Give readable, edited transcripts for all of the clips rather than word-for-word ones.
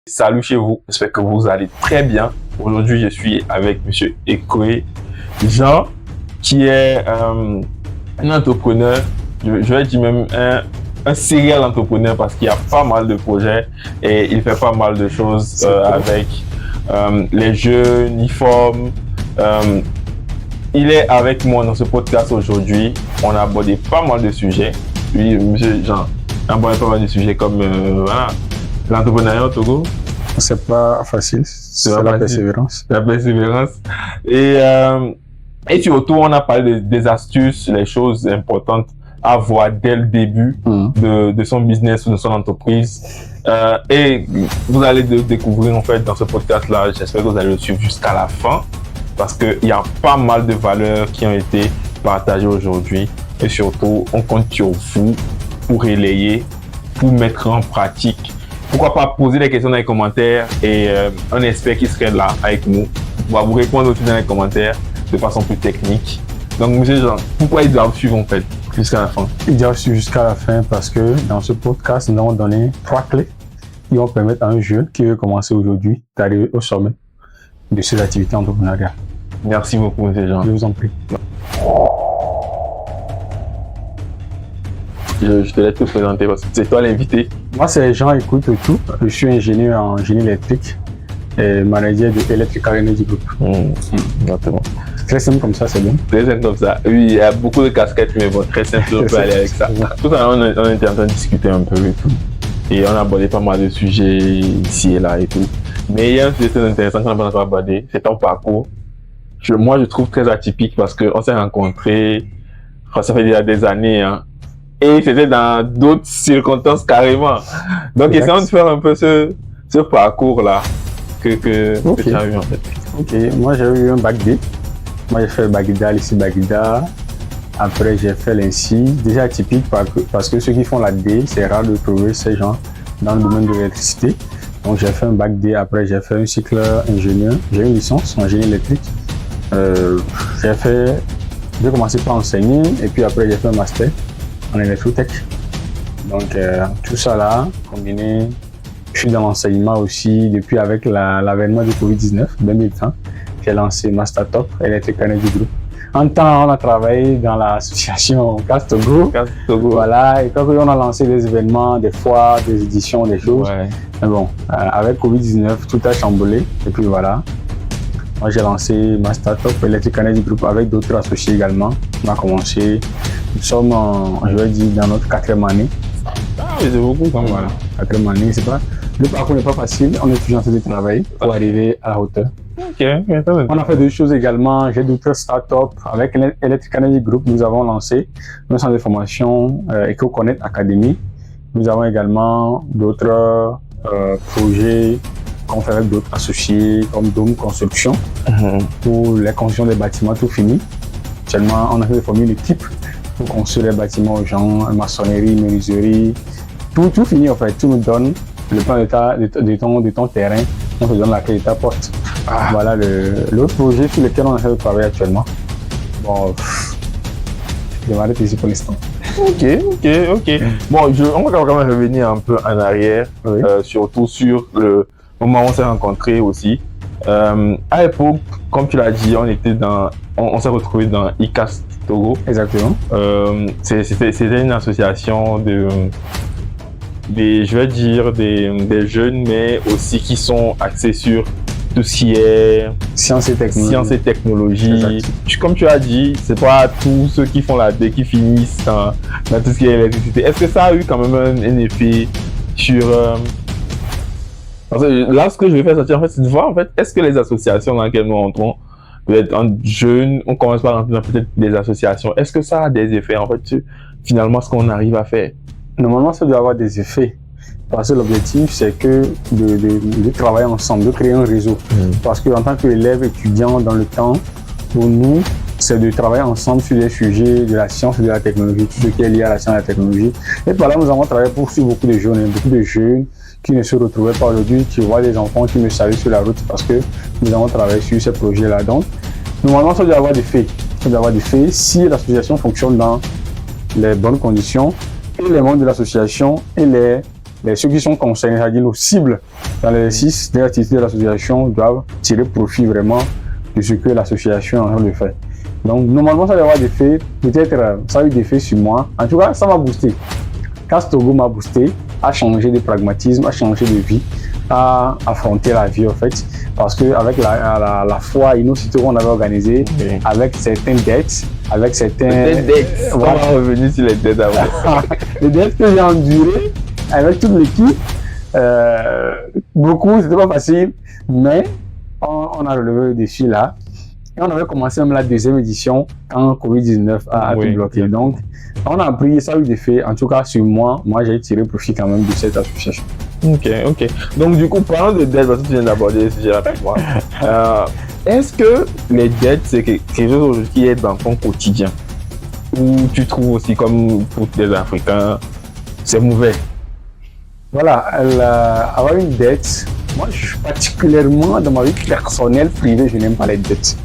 Salut chez vous, j'espère que vous allez très bien. Aujourd'hui, je suis avec M. Ekoé Jean, qui est un entrepreneur, je vais dire même un serial entrepreneur parce qu'il y a pas mal de projets et il fait pas mal de choses avec les jeunes, il forme. Il est avec moi dans ce podcast aujourd'hui. On a abordé pas mal de sujets. Lui, M. Jean, a abordé pas mal de sujets comme voilà. L'entrepreneuriat au Togo, c'est pas facile, c'est la persévérance. La persévérance. Et surtout, on a parlé des astuces, les choses importantes à voir dès le début de son business ou de son entreprise. Et vous allez découvrir en fait dans ce podcast-là, j'espère que vous allez le suivre jusqu'à la fin, parce qu'il y a pas mal de valeurs qui ont été partagées aujourd'hui. Et surtout, on compte sur vous pour relayer, pour mettre en pratique. Pourquoi pas poser des questions dans les commentaires et un expert qui serait là avec nous va vous répondre aussi dans les commentaires de façon plus technique. Donc, monsieur Jean, pourquoi ils doivent suivre en fait jusqu'à la fin? Ils doivent suivre jusqu'à la fin parce que dans ce podcast, nous avons donné 3 clés qui vont permettre à un jeune qui veut commencer aujourd'hui d'arriver au sommet de ses activités entrepreneuriales. Merci beaucoup, monsieur Jean. Je vous en prie. Je te laisse te présenter parce que c'est toi l'invité. Moi, c'est Jean Écoute Tout. Je suis ingénieur en génie électrique et manager de Electrical Energy Group. Exactement. Très simple comme ça, c'est bien. Très simple comme ça. Oui, il y a beaucoup de casquettes, mais bon, très simple, on peut aller avec ça. Tout à l'heure, on était en train de discuter un peu et tout. Et on a abordé pas mal de sujets ici et là et tout. Mais il y a un sujet très intéressant qu'on n'a pas abordé, c'est ton parcours. Moi, je trouve très atypique parce qu'on s'est rencontrés, ça fait déjà des années, hein. Et c'était dans d'autres circonstances carrément. Donc, essayons de faire un peu ce parcours-là que tu as eu en fait. Ok, moi j'ai eu un bac D. Moi j'ai fait Bagida, lycée Bagida. Après j'ai fait l'INSI. Déjà atypique parce que ceux qui font la D, c'est rare de trouver ces gens dans le domaine de l'électricité. Donc j'ai fait un bac D. Après j'ai fait un cycle ingénieur. J'ai une licence en génie électrique. J'ai commencé par enseigner et puis après j'ai fait un master en électrotech. Donc tout ça là, combiné, je suis dans l'enseignement aussi depuis avec l'avènement du Covid-19 2020. J'ai lancé ma start-up Electrical Energy Group. En temps, on a travaillé dans l'association CAS Togo. Voilà, et quand on a lancé des événements, des foires, des éditions, des choses. Ouais. Mais bon, avec Covid-19, tout a chamboulé. Et puis voilà, moi j'ai lancé ma start-up Electrical Energy Group avec d'autres associés également. On a commencé. Nous sommes, je vais dire, dans notre 4e année. Ah oui, c'est beaucoup quand même. Voilà, 4e année, c'est pas... Le parcours n'est pas facile, on est toujours en train de travailler pour arriver à la hauteur. Ok. On a fait d'autres choses également, j'ai d'autres startups. Avec Electrical Energy Group, nous avons lancé un centre de formation EcoConnect Academy. Nous avons également d'autres projets qu'on fait avec d'autres associés comme Dome Construction pour la construction des bâtiments tout finis. Actuellement, on a fait former une équipe pour construire les bâtiments aux gens, maçonnerie, menuiserie, tout fini en fait. Tout nous donne le plan de ton terrain, on te donne la clé de ta porte. Voilà l'autre projet sur lequel on est en train de travailler actuellement. Bon, je vais m'arrêter ici pour l'instant. Ok. Bon, on va quand même revenir un peu en arrière, oui. Surtout sur le moment où on s'est rencontrés aussi. À l'époque, comme tu l'as dit, on s'est retrouvés dans ICAS Togo. Exactement. C'était une association je vais dire des jeunes, mais aussi qui sont axés sur tout ce qui est sciences et technologie. Comme tu as dit, c'est pas tous ceux qui font la D qui finissent dans tout ce qui est électricité. Est-ce que ça a eu quand même un effet sur parce que là, ce que je vais faire sortir en fait, c'est de voir en fait, est-ce que les associations dans lesquelles nous entrons, peut-être en jeune, on commence par rentrer dans peut-être des associations. Est-ce que ça a des effets en fait sur finalement ce qu'on arrive à faire? Normalement, ça doit avoir des effets. Parce que l'objectif, c'est que de travailler ensemble, de créer un réseau. Parce qu'en tant qu'élève étudiant dans le temps, pour nous, c'est de travailler ensemble sur les sujets de la science et de la technologie, tout ce qui est lié à la science et à la technologie. Et par là, nous avons travaillé sur beaucoup de jeunes qui ne se retrouvaient pas aujourd'hui. Tu vois des enfants qui me saluent sur la route parce que nous avons travaillé sur ces projets-là. Donc, normalement, ça doit avoir des faits. Ça doit avoir des faits si l'association fonctionne dans les bonnes conditions et les membres de l'association et les ceux qui sont concernés, c'est-à-dire nos cibles dans l'exercice de l'activité de l'association doivent tirer profit vraiment de ce que l'association est en train de faire. Donc, normalement, ça doit avoir des faits. Peut-être ça a eu des faits sur moi. En tout cas, ça m'a boosté. Castogo m'a boosté, a changé de pragmatisme, a changé de vie, a affronté la vie en fait. Parce qu'avec la fois Innocité qu'on avait organisé, avec certaines dettes, avec certains. Dettes. On va revenir sur les dettes avant. Les dettes que j'ai endurées avec toute l'équipe, beaucoup, c'était pas facile, mais on a relevé le défi là. Et on avait commencé même la deuxième édition quand Covid-19 a tout bloqué. Donc, on a appris, ça a eu des faits. En tout cas, sur moi, j'ai tiré profit quand même de cette association. Ok. Donc, du coup, parlant de dettes, parce que tu viens d'aborder ce sujet-là pour moi, est-ce que les dettes, c'est quelque chose qui est dans ton quotidien? Ou tu trouves aussi, comme pour les Africains, c'est mauvais? Voilà, avoir une dette, moi, je suis particulièrement dans ma vie personnelle, privée, je n'aime pas les dettes.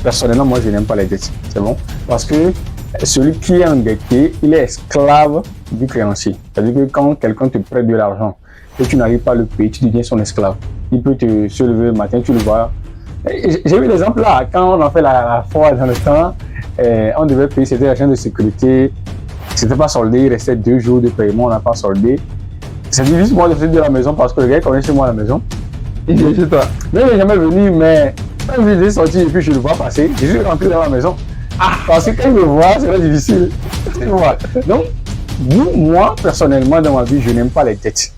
Personnellement, moi, je n'aime pas les dettes. C'est bon? Parce que celui qui est endetté, il est esclave du créancier. C'est-à-dire que quand quelqu'un te prête de l'argent et tu n'arrives pas à le payer, tu deviens son esclave. Il peut te se lever le matin, tu le vois. J'ai vu l'exemple là, quand on a fait la fois dans le temps, on devait payer, c'était l'agent de sécurité. C'était pas soldé, il restait 2 jours de paiement, on n'a pas soldé. C'est difficile pour moi de sortir de la maison parce que le gars connaît chez moi à la maison. Il vient chez toi. Mais il n'est jamais venu, mais quand je suis sorti et puis je le vois passer, je suis rentré dans la maison. Parce que quand il me voit, c'est très difficile. Donc, moi, personnellement, dans ma vie, je n'aime pas les dettes.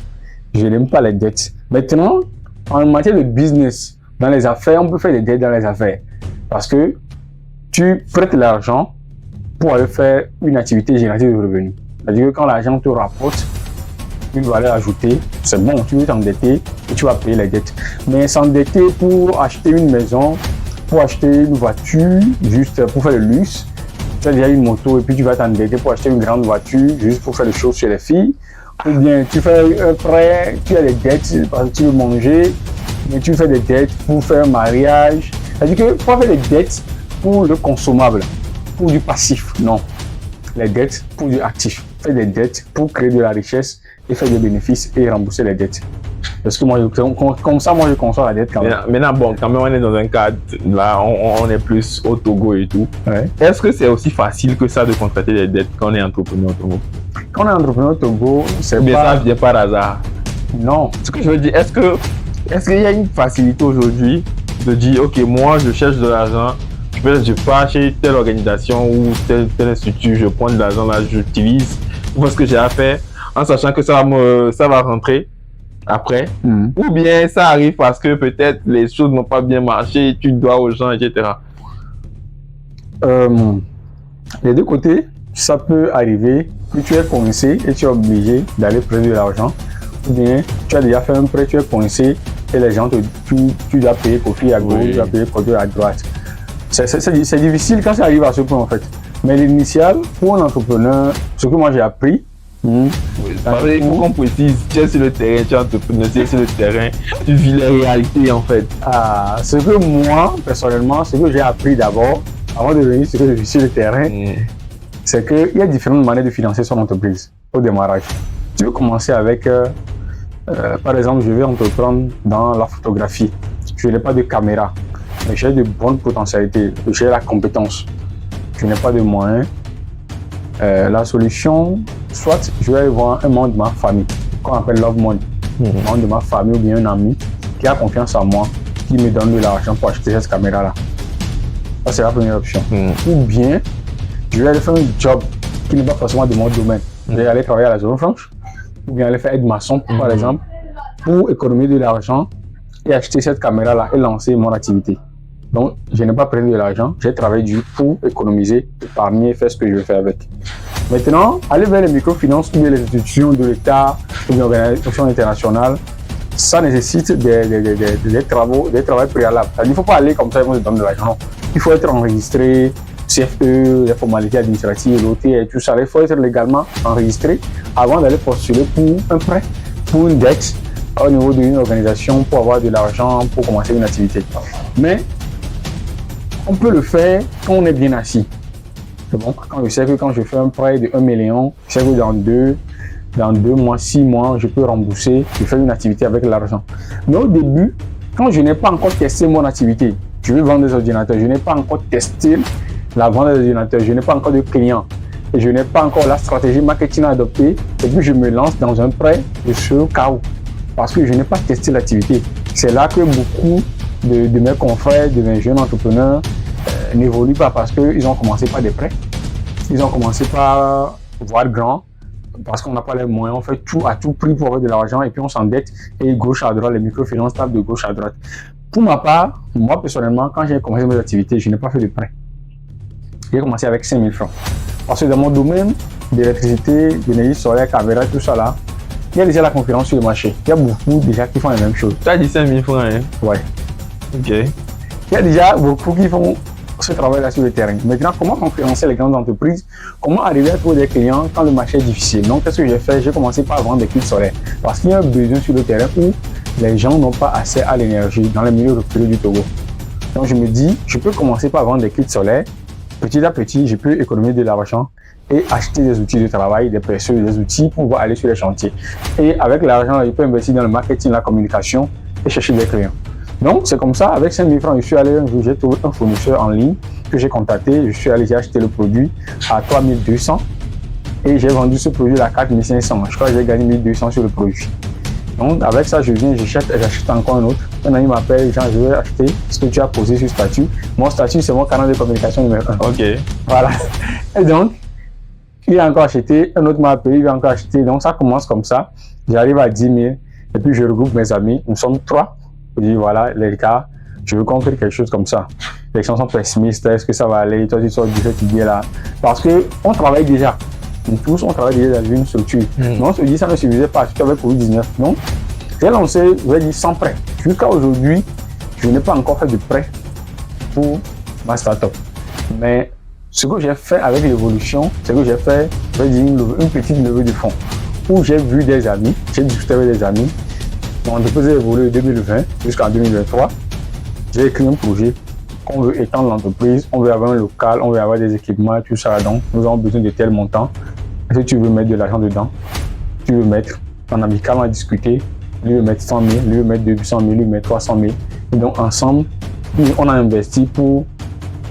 Je n'aime pas les dettes. Maintenant, en matière de business, dans les affaires, on peut faire des dettes dans les affaires. Parce que tu prêtes l'argent pour aller faire une activité génératrice de revenus. C'est-à-dire que quand l'argent te rapporte une valeur ajoutée, c'est bon, tu veux t'endetter et tu vas payer les dettes. Mais s'endetter pour acheter une maison, pour acheter une voiture, juste pour faire le luxe, tu as déjà une moto et puis tu vas t'endetter pour acheter une grande voiture, juste pour faire les choses chez les filles. Ou bien tu fais un prêt, tu as des dettes parce que tu veux manger, mais tu fais des dettes pour faire un mariage. C'est-à-dire que tu faire des dettes pour le consommable, pour du passif, non. Les dettes pour du actif. Fais des dettes pour créer de la richesse et faire des bénéfices et rembourser les dettes. Parce que moi, comme ça, moi, je conçois la dette quand même. Maintenant, bon, quand même, on est dans un cadre, là, on est plus au Togo et tout. Ouais. Est-ce que c'est aussi facile que ça de contracter des dettes quand on est entrepreneur au Togo? Quand on est entrepreneur au Togo, c'est mais pas... ça vient par hasard. Non. Ce que je veux dire, est-ce qu'il y a une facilité aujourd'hui de dire, ok, moi, je cherche de l'argent, je pars chez telle organisation ou tel institut, je prends de l'argent là, j'utilise, je vois ce que j'ai à faire, en sachant que ça va rentrer après, ou bien ça arrive parce que peut-être les choses n'ont pas bien marché, tu dois aux gens, etc. Les deux côtés, ça peut arriver que tu es coincé et tu es obligé d'aller prendre de l'argent, ou bien tu as déjà fait un prêt, tu es coincé et les gens tu dois payer côté à gauche, tu dois payer côté à droite. C'est difficile quand ça arrive à ce point en fait. Mais l'initial, pour un entrepreneur, ce que moi j'ai appris, il faut qu'on précise, tu es sur le terrain, tu es entrepreneur, tu es sur le terrain, tu vis la réalité en fait. Ce que moi, personnellement, ce que j'ai appris d'abord, avant de venir sur le terrain, c'est qu'il y a différentes manières de financer son entreprise au démarrage. Tu veux commencer avec, par exemple, je vais entreprendre dans la photographie. Je n'ai pas de caméra, mais j'ai de bonnes potentialités, j'ai la compétence. Je n'ai pas de moyens. La solution, soit je vais aller voir un membre de ma famille, qu'on appelle Love Money, un membre de ma famille ou bien un ami qui a confiance en moi, qui me donne de l'argent pour acheter cette caméra-là. Ça, c'est la première option. Ou bien, je vais aller faire un job qui n'est pas forcément de mon domaine. Je vais aller travailler à la zone franche, ou bien aller faire aide-maçon, par exemple, pour économiser de l'argent et acheter cette caméra-là et lancer mon activité. Donc, je n'ai pas pris de l'argent, j'ai travaillé dur pour économiser, épargner et faire ce que je veux faire avec. Maintenant, aller vers les microfinances ou les institutions de l'État ou des organisations internationales, ça nécessite des travaux préalables. Il ne faut pas aller comme ça et on se donne de l'argent. Il faut être enregistré, CFE, les formalités administratives, l'OT, tout ça. Il faut être légalement enregistré avant d'aller postuler pour un prêt, pour une dette au niveau d'une organisation pour avoir de l'argent pour commencer une activité. Mais on peut le faire quand on est bien assis. C'est bon, quand je sais que quand je fais un prêt de 1 million, je sais que dans 2, dans 2 mois, 6 mois, je peux rembourser, je fais une activité avec l'argent. Mais au début, quand je n'ai pas encore testé mon activité, je veux vendre des ordinateurs, je n'ai pas encore testé la vente des ordinateurs, je n'ai pas encore de clients et je n'ai pas encore la stratégie marketing à adopter, et puis je me lance dans un prêt, je suis au chaos parce que je n'ai pas testé l'activité. C'est là que beaucoup de mes confrères, de mes jeunes entrepreneurs n'évoluent pas parce qu'ils ont commencé par des prêts, ils ont commencé par voir grand, parce qu'on n'a pas les moyens, on fait tout à tout prix pour avoir de l'argent et puis on s'endette et gauche à droite, les microfinances tapent de gauche à droite. Pour ma part, moi personnellement, quand j'ai commencé mes activités, je n'ai pas fait de prêt. J'ai commencé avec 5 000 francs. Parce que dans mon domaine d'électricité, d'énergie solaire, caméra, tout ça là, il y a déjà la concurrence sur le marché. Il y a beaucoup déjà qui font la même chose. Tu as dit 5 000 francs, hein? Ouais. Ok. Il y a déjà beaucoup qui font ce travail-là sur le terrain. Maintenant, comment concurrencer les grandes entreprises? Comment arriver à trouver des clients quand le marché est difficile? Donc, qu'est-ce que j'ai fait? J'ai commencé par vendre des kits solaires. Parce qu'il y a un besoin sur le terrain où les gens n'ont pas accès à l'énergie dans les milieux reculés du Togo. Donc, je me dis, je peux commencer par vendre des kits solaires. Petit à petit, je peux économiser de l'argent et acheter des outils de travail, des précieux, des outils pour pouvoir aller sur les chantiers. Et avec l'argent, je peux investir dans le marketing, la communication et chercher des clients. Donc, c'est comme ça, avec 5 000 francs, je suis allé un jour, j'ai trouvé un fournisseur en ligne que j'ai contacté. Je suis allé, j'ai acheté le produit à 3 200 et j'ai vendu ce produit à 4 500. Je crois que j'ai gagné 1 200 sur le produit. Donc, avec ça, je viens, j'achète encore un autre. Un ami m'appelle, Jean, je vais acheter ce que tu as posé sur statut. Mon statut, c'est mon canal de communication numéro 1. Ok. Voilà. Et donc, il a encore acheté, un autre m'a appelé, il a encore acheté. Donc, ça commence comme ça. J'arrive à 10 000 et puis je regroupe mes amis. Nous sommes 3. Je dis, voilà, les gars, je veux construire quelque chose comme ça. Les gens sont pessimistes, est-ce que ça va aller? Toi, tu sors de cette idée-là. Parce qu'on travaille déjà. Nous tous, on travaille déjà dans une structure. Mais on se dit, ça ne suffisait pas, surtout avec Covid-19. Donc, j'ai lancé, je vais dire, sans prêt. Jusqu'à aujourd'hui, je n'ai pas encore fait de prêt pour ma start-up. Mais ce que j'ai fait avec l'évolution, c'est que j'ai fait, je vais dire, une petite levée de fonds. Où j'ai vu des amis, j'ai discuté avec des amis. Mon entreprise a évolué de 2020 jusqu'en 2023. J'ai écrit un projet qu'on veut étendre l'entreprise, on veut avoir un local, on veut avoir des équipements, tout ça. Donc, nous avons besoin de tel montant. Est-ce que tu veux mettre de l'argent dedans? Tu veux mettre, en amical, on a discuté, lui veut mettre 100 000, lui veut mettre 200 000, lui veut mettre 300 000. Et donc, ensemble, on a investi pour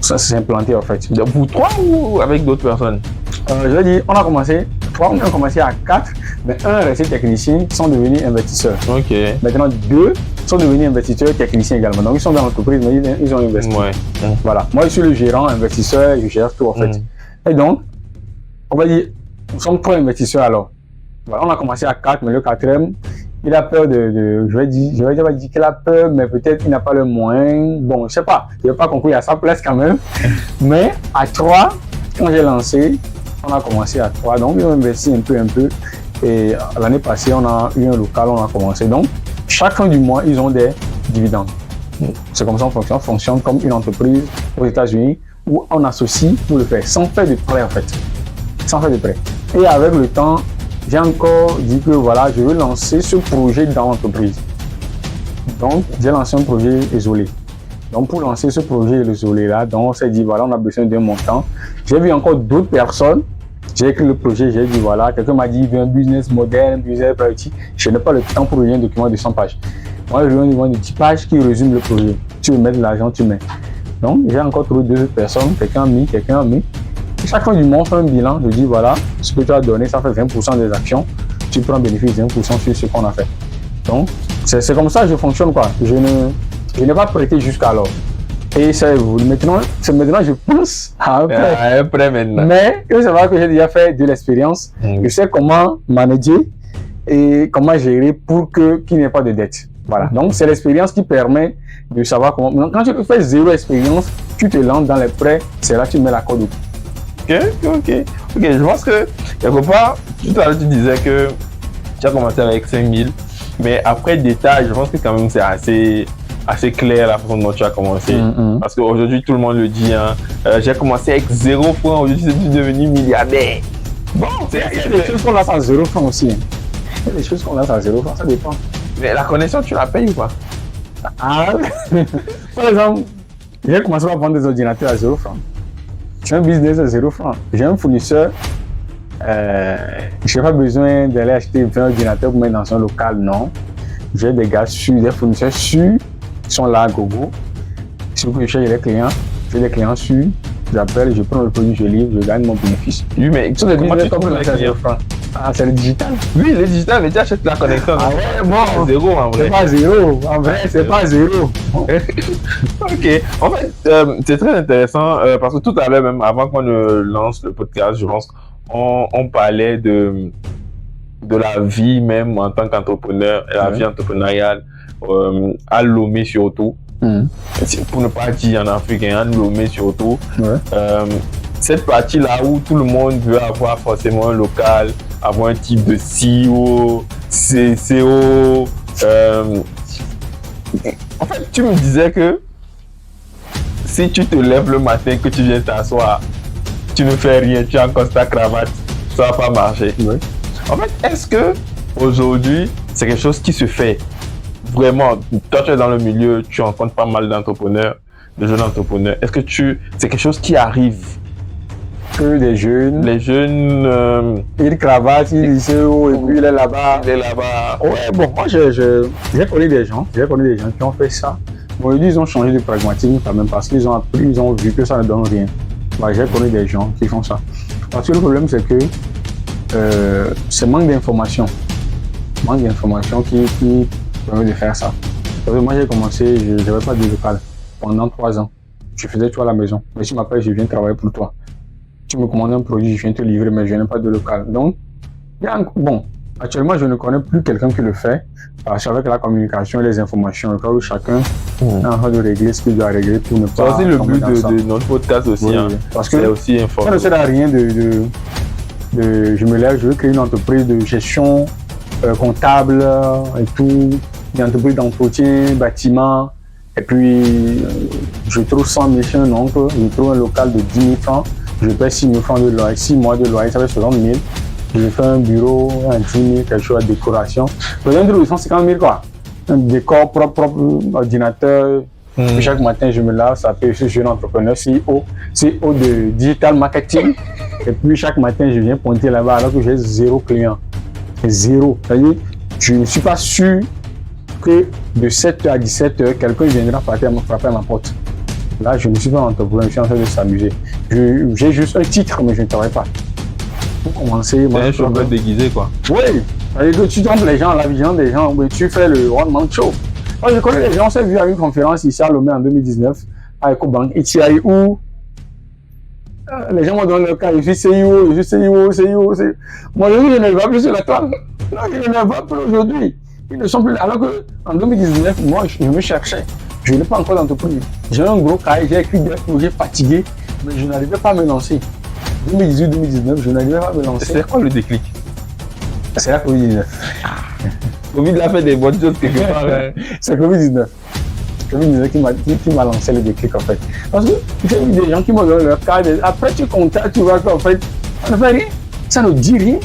s'implanter en fait. Donc, pour 3 ou avec d'autres personnes? Je vais dire, on a commencé à 4, mais un est resté technicien qui sont devenus investisseurs. Ok. Maintenant, 2 sont devenus investisseurs techniciens également. Donc, ils sont dans l'entreprise, mais ils ont investi. Ouais. Voilà. Moi, je suis le gérant, investisseur, je gère tout en fait. Et donc, on va dire, nous sommes 3 investisseurs alors. Voilà, on a commencé à 4, mais le 4e, il a peur je vais dire qu'il a peur, mais peut-être qu'il n'a pas le moyen. Bon, je sais pas, je n'ai pas compris à sa place quand même. Mais à 3, quand j'ai lancé, on a commencé à 3, donc ils ont investi un peu. Et l'année passée, on a eu un local, on a commencé. Donc, chaque fin du mois, ils ont des dividendes. C'est comme ça qu'on fonctionne comme une entreprise aux États-Unis où on associe pour le faire, sans faire de prêt en fait. Sans faire de prêt. Et avec le temps, j'ai encore dit que voilà, je veux lancer ce projet dans l'entreprise. Donc, j'ai lancé un projet isolé. Donc, pour lancer ce projet isolé-là, on s'est dit, voilà, on a besoin d'un montant. J'ai vu encore d'autres personnes. J'ai écrit le projet, j'ai dit, voilà, quelqu'un m'a dit, il veut un business modèle, un business pratique. Je n'ai pas le temps pour lire un document de 100 pages. Moi, je veux un document de 10 pages qui résume le projet. Tu veux mettre de l'argent, tu mets. Donc, j'ai encore trouvé 2 autres personnes. Quelqu'un a mis. Chaque fois du mois, on fait un bilan. Je dis, voilà, ce que tu as donné, ça fait 20% des actions. Tu prends bénéfice de 1% sur ce qu'on a fait. Donc, c'est comme ça que je fonctionne, quoi. Je n'ai pas prêté jusqu'alors. Et ça évolue. Maintenant, je pense à un prêt. Maintenant. Mais il faut savoir que j'ai déjà fait de l'expérience. Je sais comment manager et comment gérer pour qu'il n'y ait pas de dette. Voilà. Donc, c'est l'expérience qui permet de savoir comment. Donc, quand tu fais 0 expérience, tu te lances dans les prêts, c'est là que tu mets la corde au cou. Ok. Je pense que, quelque part, tout à l'heure, tu disais que tu as commencé avec 5 000, mais après détail, je pense que quand même c'est assez clair la façon dont tu as commencé. Parce qu'aujourd'hui, tout le monde le dit, hein, j'ai commencé avec 0 francs, aujourd'hui, je suis devenu milliardaire. Bon, il y a des choses qu'on lance à 0 francs aussi. Il y a des choses qu'on lance à 0 francs, ça dépend. Mais la connexion, tu la payes ou pas? Par exemple, j'ai commencé à vendre des ordinateurs à 0 francs. J'ai un business à 0 francs. J'ai un fournisseur Je n'ai pas besoin d'aller acheter un ordinateur pour mettre dans un local, non. J'ai des gars sûrs, des fournisseurs sûrs qui sont là à gogo. Si je cherche des clients, j'ai des clients sûrs, j'appelle, je prends le produit, je livre, je gagne mon bénéfice. Oui, mais comment tu trouves les clients? Ah, c'est le digital. Oui, le digital, mais tu achètes la connexion. Ah ouais, bon, zéro en vrai. C'est pas zéro, en vrai, c'est pas zéro. Ok, en fait, c'est très intéressant parce que tout à l'heure, même avant qu'on ne lance le podcast, je pense, on parlait de la vie même en tant qu'entrepreneur, la vie entrepreneuriale à Lomé surtout. Pour ne pas dire en africain, à Lomé surtout. Cette partie-là où tout le monde veut avoir forcément un local, avoir un type de CEO, CCO. En fait, tu me disais que si tu te lèves le matin, que tu viens t'asseoir, tu ne fais rien, tu as encore ta cravate, ça va pas marcher. En fait, est-ce que aujourd'hui, c'est quelque chose qui se fait vraiment? Toi, tu es dans le milieu, tu rencontres pas mal d'entrepreneurs, de jeunes entrepreneurs. Est-ce que c'est quelque chose qui arrive? Que les jeunes. Les jeunes. Il cravate, il dit CEO, et puis il est là-bas. Il est là-bas. Ouais, bon, moi, j'ai connu des gens qui ont fait ça. Bon, ils ont changé de pragmatisme quand même parce qu'ils ont appris, ils ont vu que ça ne donne rien. Bah, j'ai connu des gens qui font ça. Parce que le problème, c'est que c'est manque d'information. Manque d'information qui permet de faire ça. Parce que moi, j'ai commencé, je n'avais pas de local pendant 3 ans. Je faisais tout à la maison. Mais si tu m'appelles, je viens travailler pour toi. Tu me commandes un produit, je viens te livrer, mais je n'ai pas de local. Donc, bon, actuellement, je ne connais plus quelqu'un qui le fait. Parce qu'avec la communication et les informations, le cas où chacun est en train de régler ce qu'il doit régler pour ne pas. C'est aussi le but de notre podcast aussi. Oui, hein. Parce que c'est aussi important. Ça ne sert à rien je me lève, je veux créer une entreprise de gestion comptable et tout, une entreprise d'entretien, bâtiment, et puis je trouve 100 000 chez un oncle, je trouve un local de 10 000 francs, je paie 6 000 francs de loyer, 6 mois de loyer, ça fait 60 000. Je fais un bureau, un 10 000, quelque chose à décoration. Le truc de 150 000 quoi. Un décor propre, ordinateur. Puis chaque matin, je me lave, ça fait je suis jeune entrepreneur, CEO de digital marketing. Et puis chaque matin, je viens pointer là-bas alors que j'ai 0 client. 0. C'est-à-dire, je ne suis pas sûr que de 7h à 17h, quelqu'un viendra frapper à ma porte. Là, je ne suis pas un entrepreneur, je suis en train de s'amuser. J'ai juste un titre, mais je ne travaille pas. Pour commencer, moi, je suis un peu déguisé, quoi. Oui, c'est-à-dire que tu trompes les gens, la vision des gens, mais tu fais le one-man show. Moi, je connais les gens, on s'est vu à une conférence ici à Lomé en 2019, à EcoBank, Itiaï, où les gens m'ont donné le cas, je suis CEO. Moi, je ne vais pas plus sur la toile. Non, je ne vais pas plus aujourd'hui. Ils ne sont plus là. Alors qu'en 2019, moi, je me cherchais. Je n'ai pas encore d'entreprise. J'ai un gros cahier, j'ai écrit des projets fatigués, mais je n'arrivais pas à me lancer. 2018-2019, je n'arrivais pas à me lancer. C'est quoi le déclic? C'est la Covid-19. Covid a fait des bonnes choses quelque part. C'est Covid-19. Covid-19 qui m'a lancé le déclic en fait. Parce que j'ai vu des gens qui m'ont donné leur carte. Après tu contactes, tu vois qu'en fait, ça ne fait rien. Ça ne dit rien.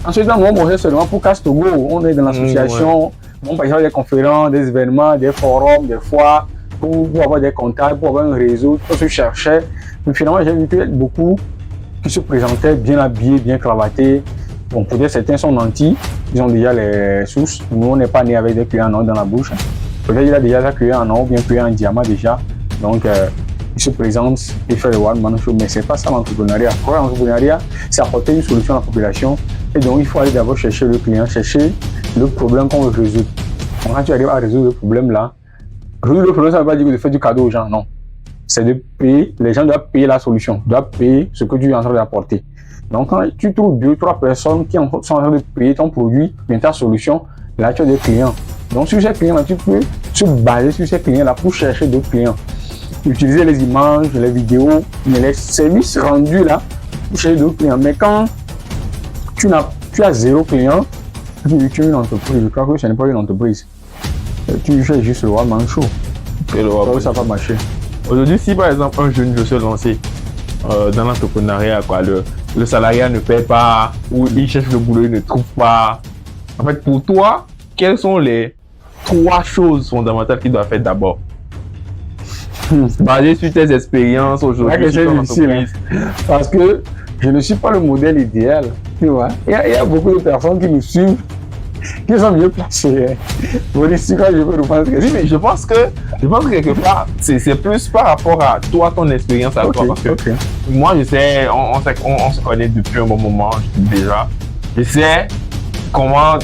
Ensuite, dans mon projet seulement pour Castogo, on est dans l'association. On va faire des conférences, des événements, des forums, des foires, pour avoir des contacts, pour avoir un réseau, pour se chercher. Mais finalement, j'ai vu que beaucoup qui se présentaient bien habillés, bien cravatés. Bon, peut-être certains sont nantis, ils ont déjà les sources. Nous, on n'est pas né avec des clients en or dans la bouche. Peut-être qu'il a déjà des clients en or, bien clients en diamant déjà. Donc, il se présente, il fait le one-man show. Mais ce n'est pas ça l'entrepreneuriat. L'entrepreneuriat, c'est apporter une solution à la population. Et donc, il faut aller d'abord chercher le client, chercher le problème qu'on veut résoudre. Donc, quand tu arrives à résoudre le problème-là, résoudre le problème, ça ne veut pas dire de faire du cadeau aux gens, non. C'est de payer, les gens doivent payer la solution, doivent payer ce que tu es en train d'apporter. Donc, quand tu trouves 2-3 personnes qui sont en train de payer ton produit, bien ta solution, là, tu as des clients. Donc, sur ces clients-là, tu peux se baser sur ces clients-là pour chercher d'autres clients. Utiliser les images, les vidéos, les services rendus là pour chercher d'autres clients. Mais quand tu as 0 client, tu es une entreprise. Je crois que ce n'est pas une entreprise. Tu fais juste le one-man show. Ça va pas marcher. Aujourd'hui, si par exemple un jeune veut se lancer dans l'entrepreneuriat, quoi, le salariat ne paie pas, ou il cherche le boulot, il ne trouve pas. En fait, pour toi, quelles sont les 3 choses fondamentales qu'il doit faire d'abord? Basé sur tes expériences aujourd'hui. C'est difficile, hein. Parce que je ne suis pas le modèle idéal, tu vois. Il y a beaucoup de personnes qui nous suivent, qui sont mieux placées. Vous dites, quoi, je peux reprendre. Oui, mais je pense que quelque part, c'est plus par rapport à toi, ton expérience à toi. Parce que moi, je sais, on se connaît depuis un bon moment déjà. Je sais comment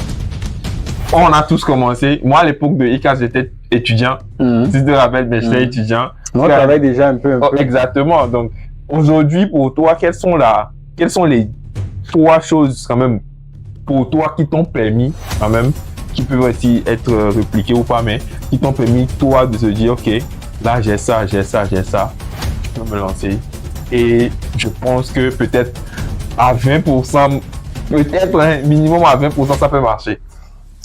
on a tous commencé. Moi, à l'époque de ICAS, j'étais étudiant. Si tu te rappelles, mais j'étais étudiant. On travaille déjà un peu. Exactement. Donc, aujourd'hui, pour toi, quelles sont les 3 choses quand même pour toi qui t'ont permis quand même, qui peuvent aussi être répliquées ou pas, mais qui t'ont permis toi de se dire, ok, là j'ai ça, je peux me lancer. Et je pense que peut-être à 20%, peut-être un minimum à 20%, ça peut marcher.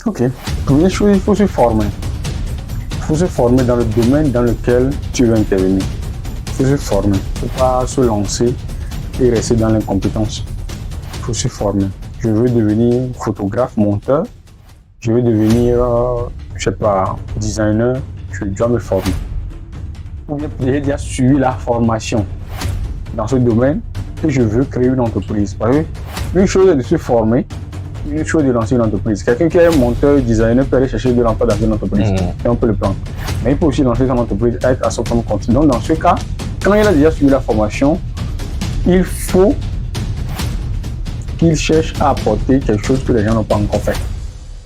Ok. Première chose, il faut se former. Il faut se former dans le domaine dans lequel tu veux intervenir. Il faut se former. Il ne faut pas se lancer et rester dans l'incompétence. Il faut se former. Je veux devenir photographe, monteur. Je veux devenir, je sais pas, designer. Je dois me former. Ou bien j'ai déjà suivi la formation dans ce domaine et je veux créer une entreprise. Parce que une chose est de se former, une chose est de lancer une entreprise. Quelqu'un qui est monteur, designer peut aller chercher de l'emploi dans une entreprise et on peut le prendre. Mais il peut aussi lancer son entreprise, être à son propre compte. Donc dans ce cas, quand il a déjà suivi la formation, il faut qu'il cherche à apporter quelque chose que les gens n'ont pas encore fait.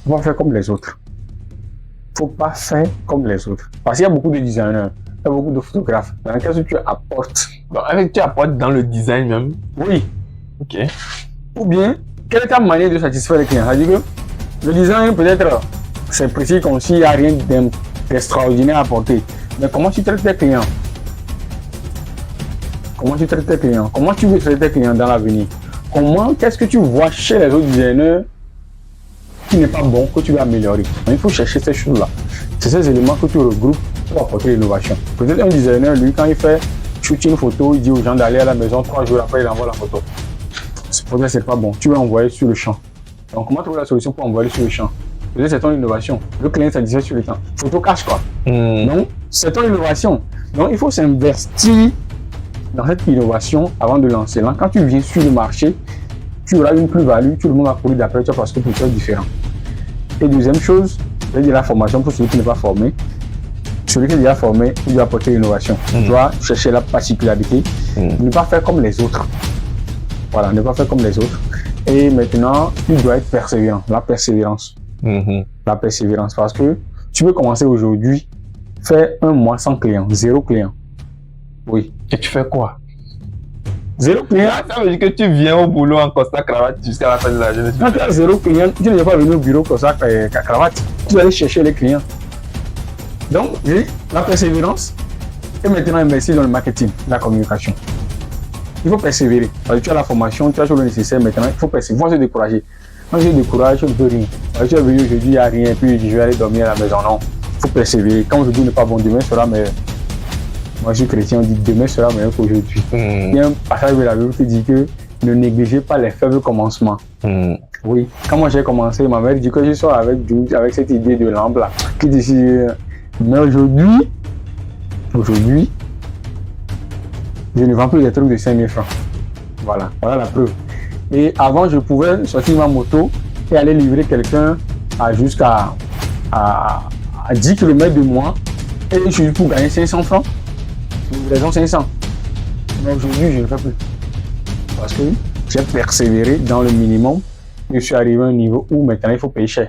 Il ne faut pas faire comme les autres. Il ne faut pas faire comme les autres. Parce qu'il y a beaucoup de designers, il y a beaucoup de photographes. Dans quel cas tu apportes? Avec tu apportes dans le design même. Oui. Ok. Ou bien, quelle est ta manière de satisfaire les clients? C'est-à-dire que le design peut-être c'est précis, comme s'il n'y a rien d'extraordinaire à apporter. Mais comment tu traites tes clients? Comment tu traites tes clients? Comment tu veux traiter tes clients dans l'avenir? Qu'est-ce que tu vois chez les autres designers qui n'est pas bon, que tu veux améliorer? Donc, il faut chercher ces choses-là. C'est ces éléments que tu regroupes pour apporter l'innovation. Peut-être un designer, lui, quand il fait shooter une photo, il dit aux gens d'aller à la maison, 3 jours après, il envoie la photo. Peut-être c'est pas bon, tu veux envoyer sur le champ. Donc comment trouver la solution pour envoyer sur le champ? Peut-être c'est ton innovation. Le client satisfait sur le temps. Photo cache quoi. Donc c'est ton innovation. Donc il faut s'investir dans cette innovation avant de lancer. Là, quand tu viens sur le marché, tu auras une plus-value, tout le monde va courir d'après toi parce que pour toi c'est différent. Et deuxième chose, c'est de la formation pour celui qui n'est pas formé. Celui qui est déjà formé, il doit apporter l'innovation. Il doit chercher la particularité, ne pas faire comme les autres. Voilà, ne pas faire comme les autres. Et maintenant, il doit être persévérant. La persévérance. La persévérance. Parce que tu peux commencer aujourd'hui, faire 1 mois sans client, 0 client. Oui. Et tu fais quoi? 0 client. Ça veut dire que tu viens au boulot en costard cravate jusqu'à la fin de la journée. Quand tu as 0 client, tu n'es pas venu au bureau costard cravate. Tu vas aller chercher les clients. Donc, la persévérance. Et maintenant, investir dans le marketing, la communication. Il faut persévérer. Parce que tu as la formation, tu as tout le nécessaire maintenant. Il faut persévérer. Il faut se décourager. Quand je décourage, je ne peux rien. Parce que tu es venu aujourd'hui, il n'y a rien. Et puis je vais aller dormir à la maison. Non. Il faut persévérer. Quand aujourd'hui n'est pas bon, demain sera meilleur. Moi, je suis chrétien, on dit demain sera meilleur qu'aujourd'hui. Il y a un passage de la Bible qui dit que ne négligez pas les faibles commencements. Oui. Quand moi j'ai commencé, ma mère dit que je sors avec cette idée de lampe là. Qui dit, mais aujourd'hui, je ne vends plus des trucs de 5 000 francs. Voilà la preuve. Et avant, je pouvais sortir ma moto et aller livrer quelqu'un jusqu'à 10 km de moi. Et je suis pour gagner 500 francs. Livraison 500. Mais aujourd'hui, je ne fais plus. Parce que j'ai persévéré dans le minimum. Je suis arrivé à un niveau où maintenant il faut payer cher.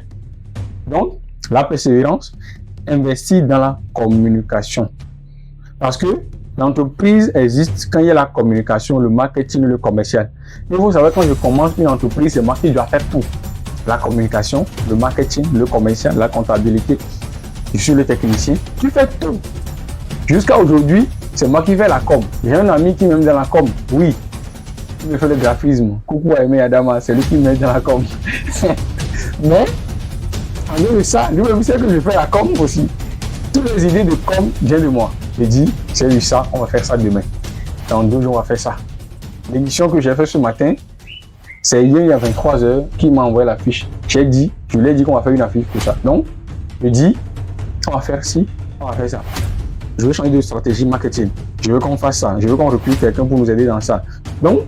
Donc, la persévérance, investir dans la communication. Parce que l'entreprise existe quand il y a la communication, le marketing, le commercial. Il faut savoir, quand je commence une entreprise, c'est moi qui dois faire tout. La communication, le marketing, le commercial, la comptabilité. Je suis le technicien. Tu fais tout. Jusqu'à aujourd'hui, c'est moi qui fais la com. J'ai un ami qui m'aime dans la com. Oui. Il me fait le graphisme. Coucou à Aimé Adama, c'est lui qui m'aide dans la com. Mais, en dehors de ça, lui-même sait que je fais la com aussi. Toutes les idées de com viennent de moi. Je dis, c'est lui ça, on va faire ça demain. Dans 2 jours, on va faire ça. L'émission que j'ai faite ce matin, c'est hier, il y a 23 h, qui m'a envoyé la fiche. Je lui ai dit qu'on va faire une affiche pour ça. Donc, je dis, on va faire ci, on va faire ça. Je veux changer de stratégie marketing. Je veux qu'on fasse ça. Je veux qu'on recrute quelqu'un pour nous aider dans ça. Donc,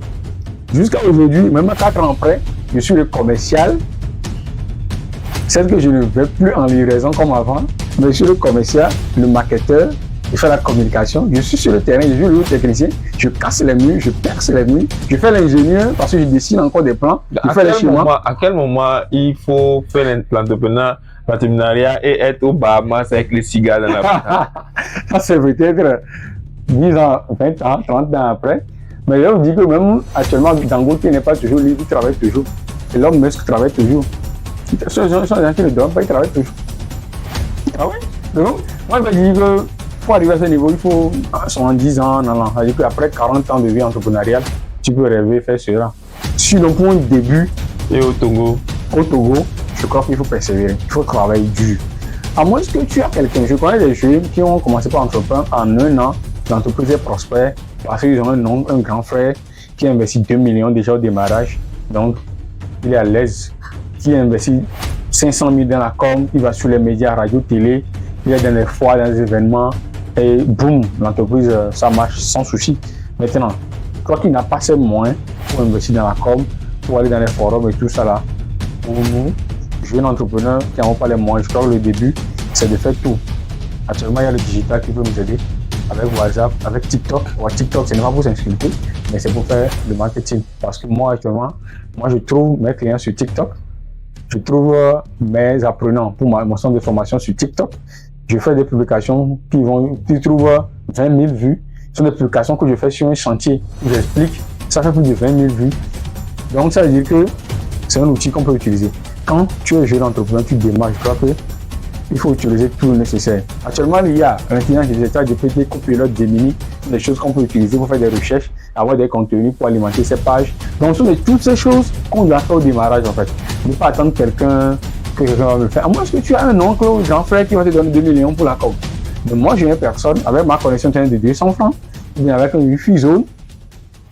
Jusqu'à aujourd'hui, même 4 ans après, je suis le commercial. C'est que je ne vais plus en livraison comme avant, mais je suis le commercial, le marketeur, je fais la communication, je suis sur le terrain, je suis le technicien, je casse les murs, je perce les murs, je fais l'ingénieur parce que je dessine encore des plans, je fais les schémas. À quel moment il faut faire l'entrepreneuriat et être au Bahamas avec les cigares dans la bouche? Ça c'est peut-être 10 ans, 20 ans, 30 ans après. Mais je vous dis que même actuellement, Dangote n'est pas toujours libre, il travaille toujours. Et l'homme Musk travaille toujours. Ce sont des gens qui ne dorment pas, ils travaillent toujours. Ah oui? Donc, moi je dis que pour arriver à ce niveau, il faut 70 ans, non. C'est-à-dire qu'après 40 ans de vie entrepreneuriale, tu peux rêver, faire cela. Sinon, pour un début, et au Togo, je crois qu'il faut persévérer, il faut travailler dur. À moins que tu as quelqu'un, je connais des jeunes qui ont commencé par entreprendre en 1 an, l'entreprise est prospère parce qu'ils ont un grand frère qui a investi 2 millions déjà au démarrage, donc il est à l'aise, qui a investi 500 000 dans la com, il va sur les médias, radio, télé, il est dans les foires, dans les événements, et boum, l'entreprise, ça marche sans souci. Maintenant, je crois qu'il n'a pas assez moyens pour investir dans la com, pour aller dans les forums et tout ça là. Pour nous, jeunes entrepreneurs qui n'ont pas les moyens, je crois que le début, c'est de faire tout. Actuellement, il y a le digital qui peut nous aider avec WhatsApp, avec TikTok. TikTok, ce n'est pas pour s'insulter, mais c'est pour faire le marketing. Parce que moi, actuellement, je trouve mes clients sur TikTok. Je trouve mes apprenants pour mon centre de formation sur TikTok. Je fais des publications qui trouvent 20 000 vues. Ce sont des publications que je fais sur un chantier où j'explique. Ça fait plus de 20 000 vues. Donc, ça veut dire que c'est un outil qu'on peut utiliser. Quand tu es jeune entrepreneur, tu démarres, je crois que il faut utiliser tout le nécessaire. Actuellement, il y a l'intelligence artificielle, GPT, Copilot, Gemini, des choses qu'on peut utiliser pour faire des recherches, avoir des contenus pour alimenter ses pages. Donc, ce sont toutes ces choses qu'on doit faire au démarrage, en fait. Ne pas attendre que quelqu'un va me le faire. À moins que tu as un oncle ou un grand frère qui va te donner 2 millions pour la com. Mais moi, je n'ai personne. Avec ma connexion Internet de 200 francs, ou bien avec un Wi-Fi zone,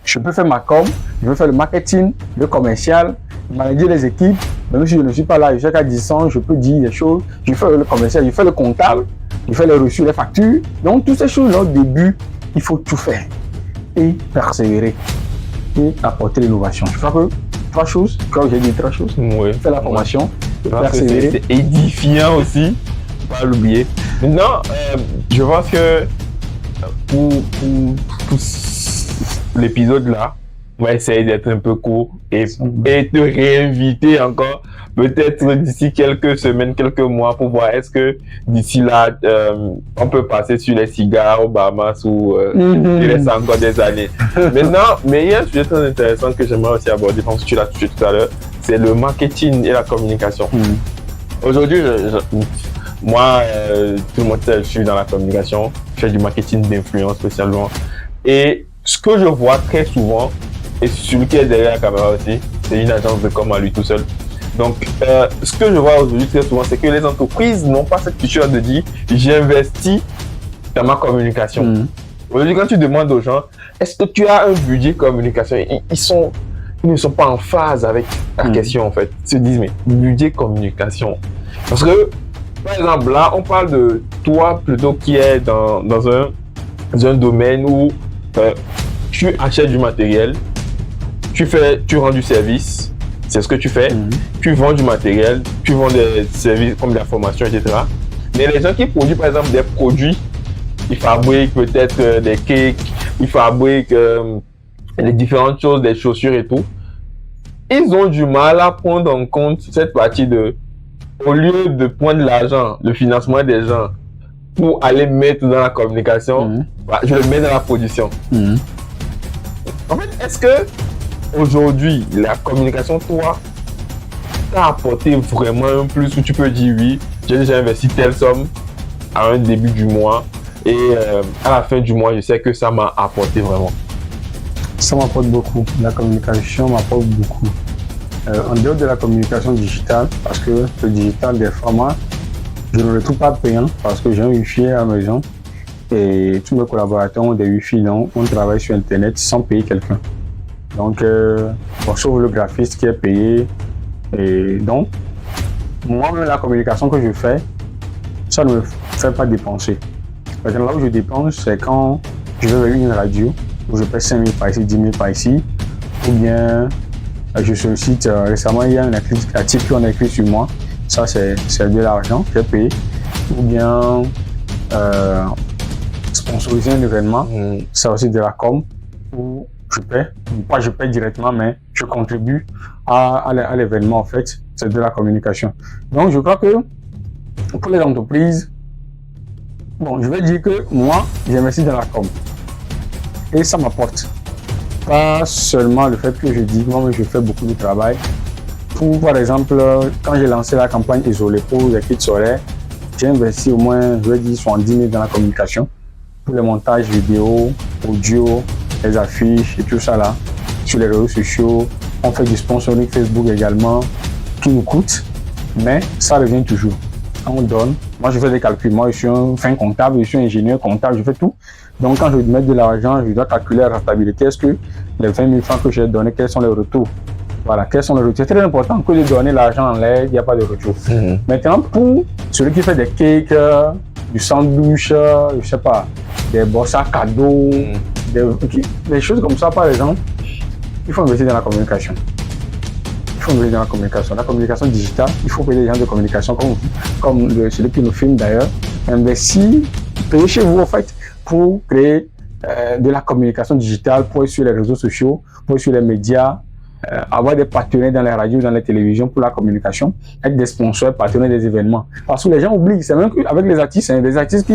je peux faire ma com, je peux faire le marketing, le commercial, manager les équipes. Même si je ne suis pas là, je suis qu'à distance, je peux dire des choses. Je fais le commercial, je fais le comptable, je fais les reçus, les factures. Donc, toutes ces choses-là, au début, il faut tout faire et persévérer et apporter l'innovation. Je crois que 3 choses, quand j'ai dit 3 choses, oui, faire la formation, persévérer. C'est édifiant aussi, pas l'oublier. Maintenant, je pense que pour l'épisode là, on va essayer d'être un peu court et te réinviter encore, peut-être d'ici quelques semaines, quelques mois, pour voir est-ce que d'ici là, on peut passer sur les cigares aux Bahamas ou il reste encore des années. Maintenant, mais il y a un sujet très intéressant que j'aimerais aussi aborder, je pense que tu l'as touché tout à l'heure, c'est le marketing et la communication. Aujourd'hui, moi, tout le monde sait, je suis dans la communication, je fais du marketing d'influence spécialement. Et ce que je vois très souvent, et celui qui est derrière la caméra aussi, c'est une agence de com à lui tout seul. Donc, ce que je vois aujourd'hui très souvent, c'est que les entreprises n'ont pas cette culture de dire j'ai investi dans ma communication. Aujourd'hui, quand tu demandes aux gens, est-ce que tu as un budget communication, ils ne sont pas en phase avec la question en fait. Ils se disent mais budget communication. Parce que, par exemple, là, on parle de toi plutôt qui est dans un domaine où tu achètes du matériel, tu rends du service, c'est ce que tu fais, tu vends du matériel, tu vends des services comme de la formation, etc. Mais les gens qui produisent par exemple des produits, ils fabriquent peut-être des cakes, ils fabriquent les différentes choses, des chaussures et tout, ils ont du mal à prendre en compte cette partie au lieu de prendre l'argent, le financement des gens, pour aller mettre dans la communication, je le mets dans la production. En fait, est-ce que aujourd'hui, la communication, toi, t'a apporté vraiment un plus où tu peux dire oui, j'ai déjà investi telle somme à un début du mois et à la fin du mois, je sais que ça m'a apporté vraiment. Ça m'apporte beaucoup. La communication m'apporte beaucoup. En dehors de la communication digitale, parce que le digital, des formats, je ne le trouve pas payant parce que j'ai un Wi-Fi à la maison et tous mes collaborateurs ont des Wi-Fi, donc on travaille sur Internet sans payer quelqu'un. Donc, on sauve le graphiste qui est payé. Et donc, moi-même, la communication que je fais, ça ne me fait pas dépenser. Par exemple, là où je dépense, c'est quand je vais vers une radio où je paie 5 000 par ici, 10 000 par ici, ou bien je sollicite, récemment il y a un article qu'on a écrit sur moi, ça c'est de l'argent, j'ai payé, ou bien sponsoriser un événement, c'est aussi de la com, où je paie, pas je paie directement, mais je contribue à l'événement en fait, c'est de la communication. Donc je crois que pour les entreprises, bon, je vais dire que moi, j'investis dans la com. Et ça m'apporte. Pas seulement le fait que je dis, moi, je fais beaucoup de travail. Pour, par exemple, quand j'ai lancé la campagne Isolé pour les kits solaires, j'ai investi au moins, je vais dire, 70 000 dans la communication. Pour les montages vidéo, audio, les affiches et tout ça là, sur les réseaux sociaux. On fait du sponsoring Facebook également, qui nous coûte, mais ça revient toujours. On donne, moi je fais des calculs, moi je suis un fin comptable, je suis ingénieur comptable, je fais tout. Donc quand je mets de l'argent, je dois calculer la rentabilité. Est-ce que les 20 000 francs que j'ai donnés, quels sont les retours? Voilà, quels sont les retours? C'est très important que de donner l'argent en l'air, il n'y a pas de retour. Maintenant, pour celui qui fait des cakes, du sandwich, je sais pas, des bourses à cadeaux, des choses comme ça par exemple, il faut investir dans la communication. Il faut investir dans la communication digitale, il faut payer des gens de communication comme celui qui nous filme d'ailleurs, investir, payer chez vous en fait pour créer de la communication digitale, pour être sur les réseaux sociaux, pour être sur les médias, avoir des partenaires dans les radios, dans les télévisions pour la communication, être des sponsors, partenaires des événements. Parce que les gens oublient, c'est même qu'avec les artistes, hein, des artistes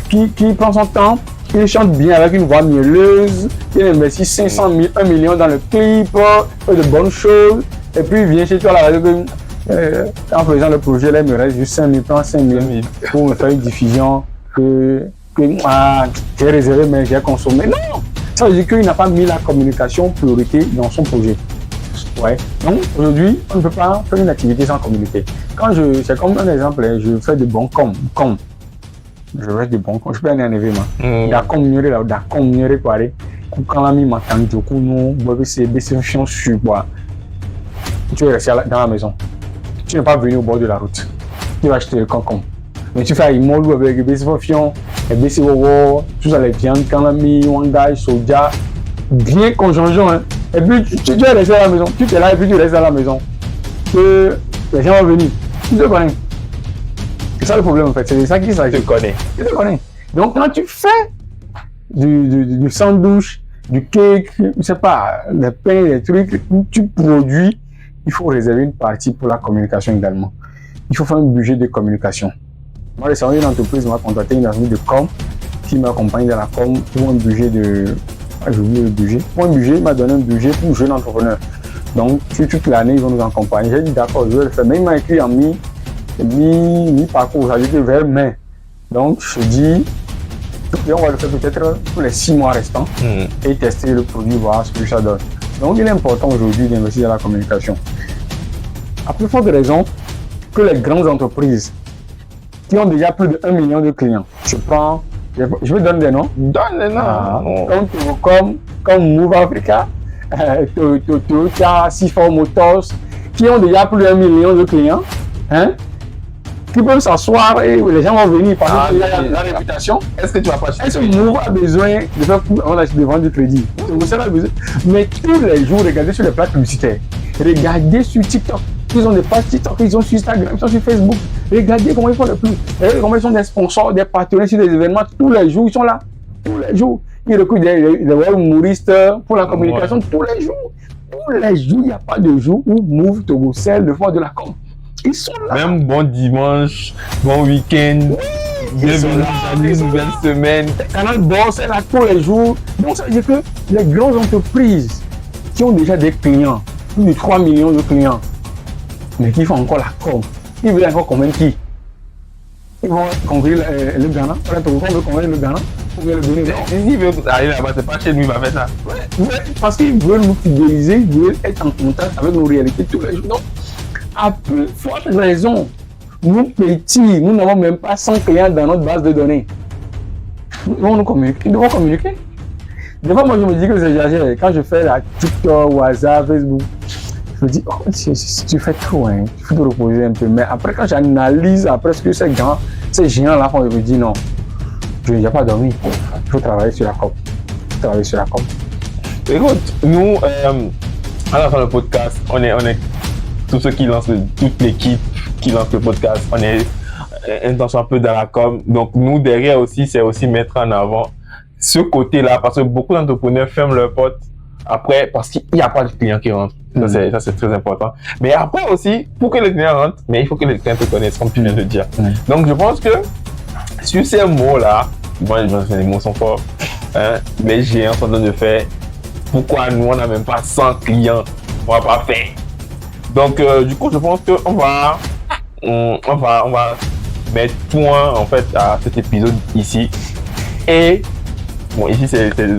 qui prennent son temps, qui chantent bien avec une voix mielleuse, qui investit 500 000, 1 million dans le clip, fait de bonnes choses, et puis il vient chez toi à la radio, en faisant le projet, là, il me reste juste 5 000 francs, 5 000 pour me faire une diffusion que j'ai réservé, mais j'ai consommé. Non! Ça veut dire qu'il n'a pas mis la communication priorité dans son projet. Ouais. Donc aujourd'hui, on ne peut pas faire une activité sans communiquer. C'est comme un exemple, je fais de bons com. Je fais de bons com. Je peux aller en événement. D'accord, là, d'accord, quoi. Quand la mi m'attend, du coup, nous, c'est sur quoi. Tu es resté dans la maison. Tu n'es pas venu au bord de la route. Tu vas acheter le concombre. Mais tu fais un mot avec des fions, des tout ça, les viandes, canami, wandai, soja, bien conjonction. Hein. Et puis tu es resté à la maison. Tu es là et puis tu restes à la maison. Que les gens vont venir. Tu te connais. C'est ça le problème en fait. C'est ça qui s'agit. Tu te connais. Tu te connais. Donc quand tu fais du sandwich, du cake, je sais pas, des pains, des trucs, tu produis, il faut réserver une partie pour la communication également. Il faut faire un budget de communication. Moi, récemment, une entreprise m'a contacté, une entreprise de com, qui m'accompagne dans la com pour un budget de... Ah, j'ai oublié le budget. Pour un budget, il m'a donné un budget pour jeune entrepreneur. Donc, sur toute l'année, ils vont nous accompagner. J'ai dit d'accord, je vais le faire. Mais il m'a écrit en mi-parcours, ça veut dire vers mai. Donc, je dis, on va le faire peut-être pour les 6 mois restants et tester le produit, voir ce que ça donne. Donc, il est important aujourd'hui d'investir dans la communication. À plus forte raison que les grandes entreprises qui ont déjà plus de 1 million de clients. Je vais donner des noms. Donne les noms. Comme Move Africa, Toyota, C4 Motors, qui ont déjà plus de 1 million de clients, hein, qui peuvent s'asseoir et les gens vont venir parce qu'il y a la réputation. Est-ce que tu vas pas acheter? Est-ce que Move a besoin de vendre du crédit? Mais tous les jours, regardez sur les plaques publicitaires, regardez sur TikTok. Ils ont des pages TikTok, ils sont sur Instagram, ils sont sur Facebook. Regardez comment ils font le plus. Regardez comment ils sont des sponsors, des partenaires sur des événements. Tous les jours, ils sont là. Tous les jours. Ils recrutent des humoristes pour la communication. Tous les jours. Tous les jours, il n'y a pas de jour où Move Togo Cell de faire de la com. Ils sont là. Même bon dimanche, bon week-end. Bienvenue dans une nouvelle semaine. Canal Boss est là tous les jours. Donc ça veut dire que les grandes entreprises qui ont déjà des clients, plus de 3 millions de clients, mais qui font encore la com. Ils veulent encore convaincre qui? Ils vont convaincre le Ghana. On veut convaincre le Ghana. Ou bien le Bénin. Ils veulent aller là-bas, c'est pas chez nous, il va faire ça. Ouais, parce qu'ils veulent nous fidéliser, ils veulent être en contact avec nos réalités tous les jours. Donc, à plus forte raison, nous petits, nous n'avons même pas 100 clients dans notre base de données. Nous devons nous communiquer. Ils devront communiquer. Des fois, moi, je me dis que c'est exagéré. Quand je fais la TikTok, WhatsApp, Facebook, je me dis, oh, tu fais trop, hein. Il faut te reposer un peu. Mais après, quand j'analyse après ce que ces géants-là font, je me dis non, je n'ai pas dormi. Il faut travailler sur la com. Écoute, nous, en lançant le podcast, on est tous ceux qui lancent, toute l'équipe qui lance le podcast, on est intention un peu dans la com. Donc nous derrière aussi, c'est aussi mettre en avant ce côté-là, parce que beaucoup d'entrepreneurs ferment leurs portes après parce qu'il n'y a pas de clients qui rentrent. Ça c'est très important. Mais après aussi, pour que les clients rentrent, mais il faut que les clients te connaissent, comme tu viens de dire. Donc je pense que sur ces mots-là, moi les mots sont forts, hein, les géants sont en train de faire. Pourquoi nous on n'a même pas 100 clients, on va pas faire. Donc du coup je pense qu'on va mettre point en fait à cet épisode ici. Et bon, ici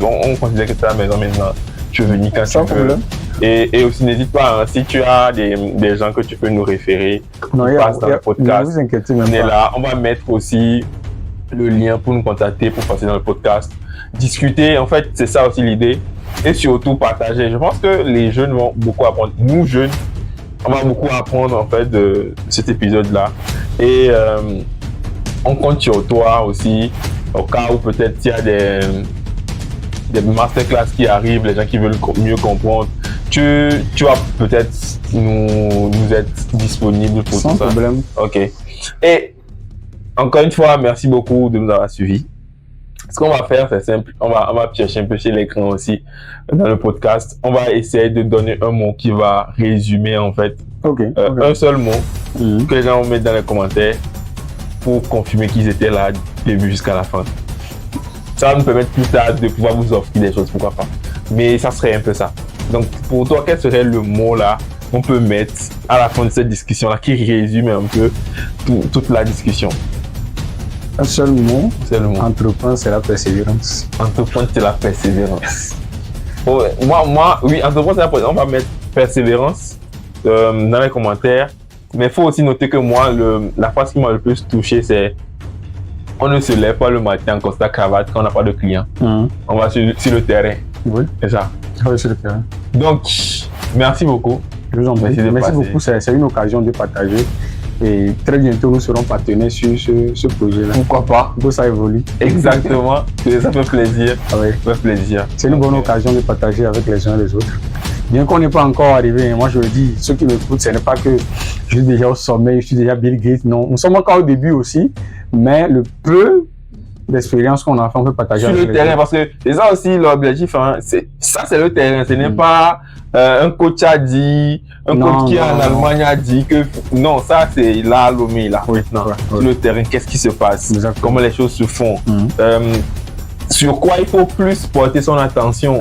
on considère que c'est la maison maintenant. Tu veux venir quand tu veux. Et aussi n'hésite pas, hein, si tu as des gens que tu peux nous référer, passe dans le podcast. On est là. On va mettre aussi le lien pour nous contacter, pour passer dans le podcast, discuter. En fait, c'est ça aussi l'idée. Et surtout partager. Je pense que les jeunes vont beaucoup apprendre. Nous jeunes, on va beaucoup apprendre en fait de cet épisode-là. Et on compte sur toi aussi, au cas où peut-être il y a des masterclass qui arrivent, les gens qui veulent mieux comprendre. Tu vas peut-être nous être disponible pour sans tout ça. Sans problème. Ok. Et encore une fois, merci beaucoup de nous avoir suivis. Ce qu'on va faire, c'est simple. On va piocher un peu sur l'écran aussi dans le podcast. On va essayer de donner un mot qui va résumer en fait un seul mot que les gens vont mettre dans les commentaires pour confirmer qu'ils étaient là du début jusqu'à la fin. Ça va nous permettre plus tard de pouvoir vous offrir des choses, pourquoi pas. Mais ça serait un peu ça. Donc pour toi, quel serait le mot là qu'on peut mettre à la fin de cette discussion là qui résume un peu toute la discussion? Un seul mot. C'est le mot. Entreprendre, c'est la persévérance. Entreprendre, c'est la persévérance. Oh, moi, oui, entreprendre, c'est la persévérance. On va mettre persévérance dans les commentaires. Mais il faut aussi noter que moi, la phrase qui m'a le plus touché, c'est on ne se lève pas le matin en costard cravate quand on n'a pas de clients. On va sur le terrain. Oui. C'est ça. Oui, sur le terrain. Donc, merci beaucoup. Je vous en prie. Merci beaucoup. C'est une occasion de partager. Et très bientôt, nous serons partenaires sur ce projet-là. Pourquoi pas? Pour ça évolue. Exactement. Ça fait plaisir. Oui. Ça fait plaisir. C'est une bonne occasion de partager avec les uns et les autres. Bien qu'on n'est pas encore arrivé, moi je le dis, ceux qui m'écoutent, ce n'est pas que je suis déjà au sommet, je suis déjà Bill Gates. Non, nous sommes encore au début aussi, mais le peu d'expérience qu'on a fait, on peut partager sur avec le terrain, parce que c'est ça aussi l'objectif. Hein, c'est le terrain. Ce n'est pas un coach a dit, coach qui est en Allemagne a dit que non, ça c'est là Lomé là. Oui, sur le terrain, qu'est-ce qui se passe? Exactement. Comment les choses se font? Sur quoi il faut plus porter son attention?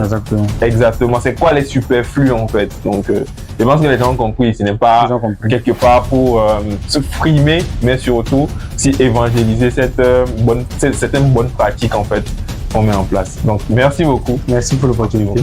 Exactement. C'est quoi les superflus en fait? Donc, je pense que les gens ont compris. Ce n'est pas quelque part pour se frimer, mais surtout si évangéliser certaines bonnes pratiques en fait qu'on met en place. Donc, merci beaucoup. Merci pour l'opportunité.